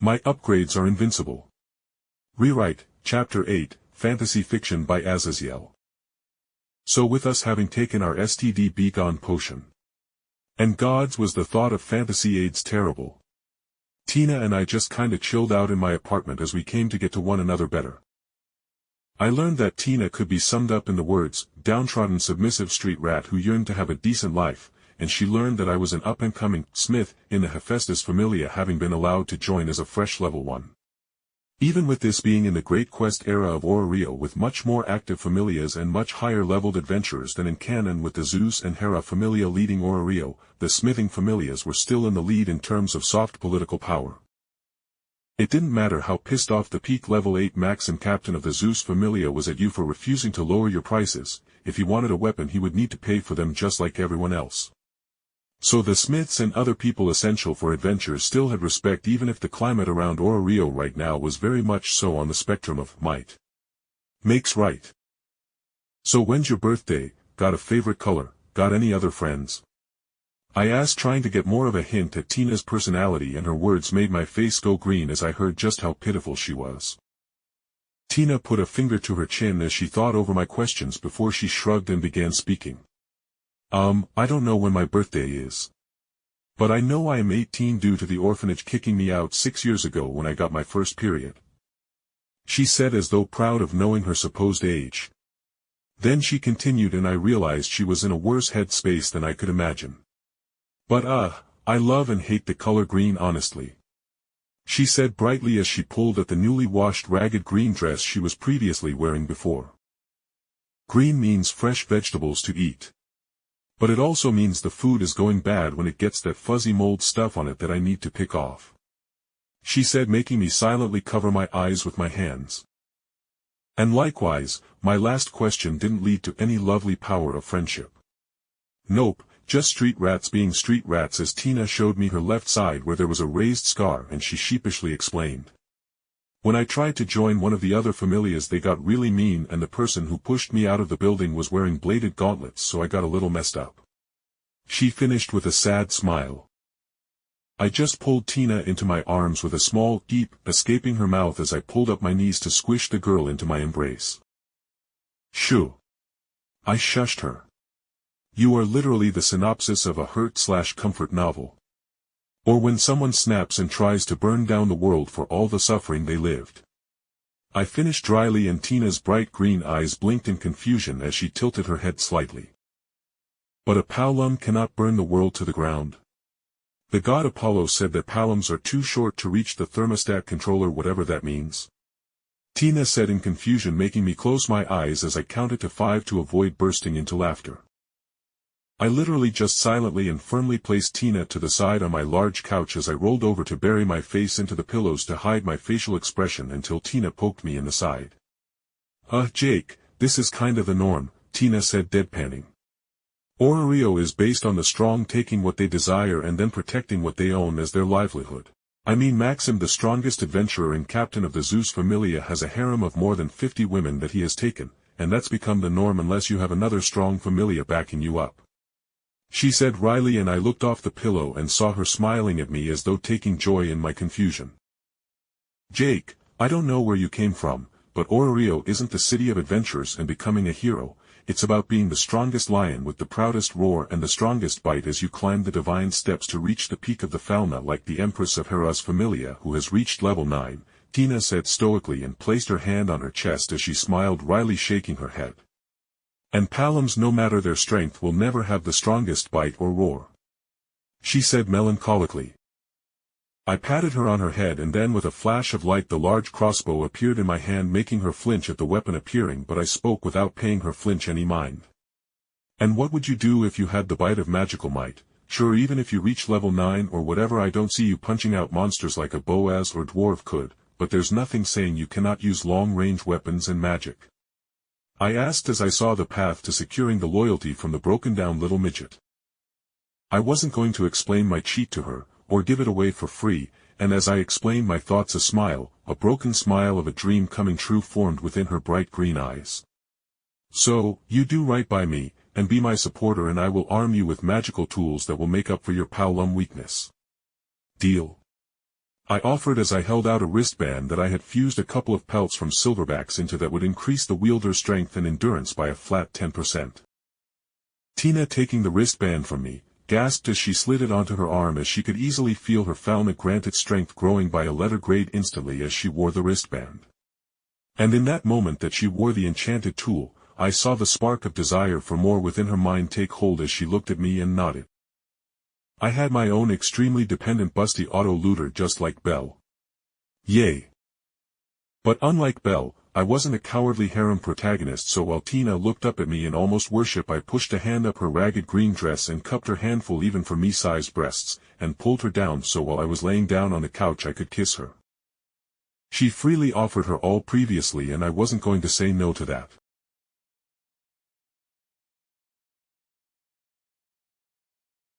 My upgrades are invincible. Rewrite, Chapter 8, Fantasy Fiction by Azazyel. So with us having taken our STD begone potion. And gods was the thought of fantasy aids terrible. Tina and I just kinda chilled out in my apartment as we came to get to one another better. I learned that Tina could be summed up in the words, downtrodden submissive street rat who yearned to have a decent life, and she learned that I was an up-and-coming smith in the Hephaestus Familia, having been allowed to join as a fresh level 1. Even with this being in the Great Quest era of Orario with much more active familias and much higher-leveled adventurers than in canon with the Zeus and Hera Familia leading Orario, the smithing familias were still in the lead in terms of soft political power. It didn't matter how pissed off the peak level 8 Maxim captain of the Zeus Familia was at you for refusing to lower your prices. If he wanted a weapon he would need to pay for them just like everyone else. So the smiths and other people essential for adventures still had respect, even if the climate around Orario right now was very much so on the spectrum of might makes right. So when's your birthday? Got a favorite color? Got any other friends? I asked, trying to get more of a hint at Tina's personality, and her words made my face go green as I heard just how pitiful she was. Tina put a finger to her chin as she thought over my questions before she shrugged and began speaking. I don't know when my birthday is. But I know I am 18 due to the orphanage kicking me out 6 years ago when I got my first period. She said, as though proud of knowing her supposed age. Then she continued, and I realized she was in a worse headspace than I could imagine. But I love and hate the color green honestly. She said brightly as she pulled at the newly washed ragged green dress she was previously wearing before. Green means fresh vegetables to eat. But it also means the food is going bad when it gets that fuzzy mold stuff on it that I need to pick off. She said, making me silently cover my eyes with my hands. And likewise, my last question didn't lead to any lovely power of friendship. Nope, just street rats being street rats, as Tina showed me her left side where there was a raised scar, and she sheepishly explained. When I tried to join one of the other familias they got really mean, and the person who pushed me out of the building was wearing bladed gauntlets, so I got a little messed up. She finished with a sad smile. I just pulled Tina into my arms with a small "eep" escaping her mouth as I pulled up my knees to squish the girl into my embrace. Shoo! I shushed her. You are literally the synopsis of a hurt/comfort novel. Or when someone snaps and tries to burn down the world for all the suffering they lived. I finished dryly, and Tina's bright green eyes blinked in confusion as she tilted her head slightly. But a palum cannot burn the world to the ground. The god Apollo said that palums are too short to reach the thermostat controller, whatever that means. Tina said in confusion, making me close my eyes as I counted to 5 to avoid bursting into laughter. I literally just silently and firmly placed Tina to the side on my large couch as I rolled over to bury my face into the pillows to hide my facial expression until Tina poked me in the side. Jake, this is kinda the norm, Tina said, deadpanning. Orario is based on the strong taking what they desire and then protecting what they own as their livelihood. I mean, Maxim, the strongest adventurer and captain of the Zeus Familia, has a harem of more than 50 women that he has taken, and that's become the norm unless you have another strong familia backing you up. She said wryly, and I looked off the pillow and saw her smiling at me as though taking joy in my confusion. Jake, I don't know where you came from, but Orario isn't the city of adventurers and becoming a hero. It's about being the strongest lion with the proudest roar and the strongest bite as you climb the divine steps to reach the peak of the fauna, like the Empress of Hera's Familia who has reached level 9, Tina said stoically and placed her hand on her chest as she smiled wryly, shaking her head. And palums, no matter their strength, will never have the strongest bite or roar. She said melancholically. I patted her on her head, and then with a flash of light the large crossbow appeared in my hand, making her flinch at the weapon appearing, but I spoke without paying her flinch any mind. And what would you do if you had the bite of magical might? Sure, even if you reach level 9 or whatever, I don't see you punching out monsters like a Boaz or dwarf could, but there's nothing saying you cannot use long-range weapons and magic. I asked as I saw the path to securing the loyalty from the broken-down little midget. I wasn't going to explain my cheat to her, or give it away for free, and as I explained my thoughts, a smile, a broken smile of a dream coming true, formed within her bright green eyes. So, you do right by me, and be my supporter, and I will arm you with magical tools that will make up for your palum weakness. Deal? I offered as I held out a wristband that I had fused a couple of pelts from silverbacks into that would increase the wielder's strength and endurance by a flat 10%. Tina, taking the wristband from me, gasped as she slid it onto her arm, as she could easily feel her Falna-granted strength growing by a letter grade instantly as she wore the wristband. And in that moment that she wore the enchanted tool, I saw the spark of desire for more within her mind take hold as she looked at me and nodded. I had my own extremely dependent busty auto-looter just like Belle. Yay! But unlike Belle, I wasn't a cowardly harem protagonist, so while Tina looked up at me in almost worship, I pushed a hand up her ragged green dress and cupped her handful even for me-sized breasts, and pulled her down so while I was laying down on the couch I could kiss her. She freely offered her all previously, and I wasn't going to say no to that.